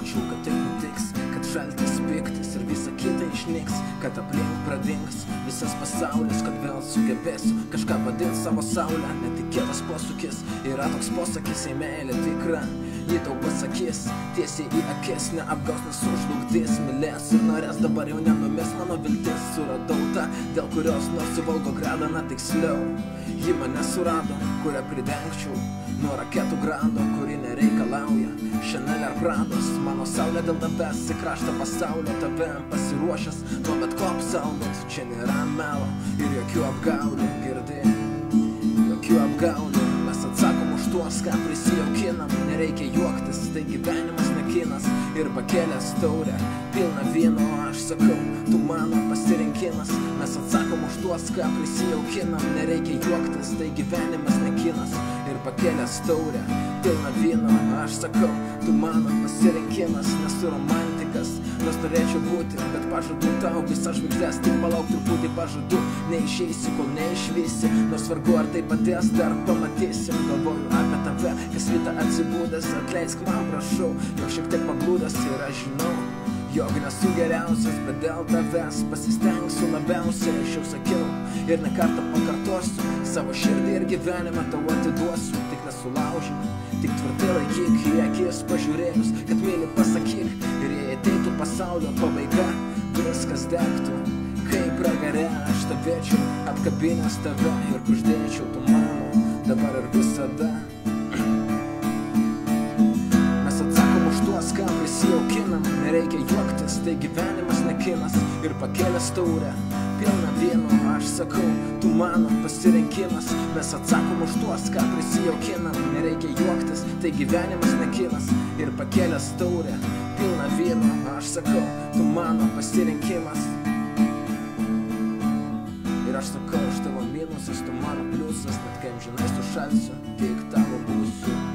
jaučiu, kad taip nutiks, kad šaltis piktis ir visa kita išnyks, kad aplink pradings visas pasaulis, kad vėl sugebėsiu kažką vadint savo saulę. Netikėtas posūkis, yra toks posakis, jei meilė tikra, ji tau pasakys tiesiai į akis, neapgaus, nesužlugdys, mylės ir norės, dabar jau nenumis mano viltis. Suradau tą, dėl kurios nusivaldo gradą, na tiksliau, ji mane surado, kurią pridengčiau nuo raketų grando, kuri nereikalauja Chanel ar Prados. Mano saulė dėl tavęs į kraštą pasaulio, tave pasiruošęs nuo bet ko apsaugot. Čia nėra melo ir jokių apgaulių, girdi, jokių apgaulių. Mes atsakom už tuos, ką prisijaukinam, nereikia juoktis, tai gyvenimas ne kinas. Ir pakėlęs taurę pilną vyno, aš sakau, tu mano pasirinkimas. Mes atsakom už tuos, ką prisijaukinam, nereikia juoktis, tai gyvenimas ne kinas. Ir pakėlęs taurę pilną vyno, aš sakau, tu mano pasirinkimas. Nesu romantikas, nors norėčiau būti, bet pažadu tau visas žvaigždės, tik palauk truputį, pažadu, neišeisi, kol neišvysi, nors vargu ar tai padės, dar pamatysim. Galvoju apie tave, kas rytą atsibūdęs, atleisk man, prašau, jog šiek tiek paglūdęs ir aš žinau, jog nesu geriausias, bet dėl tavęs pasistengsiu labiausiai. Aš jau sakiau ir ne kartą pakartosiu, savo širdį ir gyvenimą tau atiduosiu. Tik nesulaužyk, tik tvirtai laikyk, į akis pažiūrėjus, kad myli pasakyk. Ir jei ateitų pasaulio pabaiga, viskas degtų kaip pragare, aš stovėčiau apkabinęs tave ir kuždėčiau, tu mano, dabar ir visada. Mes atsakom už tuos, ką prisijaukinam, nereikia juoktis, tai gyvenimas ne kinas. Ir pakėlęs taurę pilną vyno, aš sakau, tu mano pasirinkimas. Mes atsakom už tuos, ką prisijaukinam, nereikia juoktis, tai gyvenimas ne kinas. Ir pakėlęs taurę pilną vyno, aš sakau, tu mano pasirinkimas. Ir aš sakau, už tavo minusus, tu mano pliusas, net kai amžinai sušalsiu, tik tavo būsiu.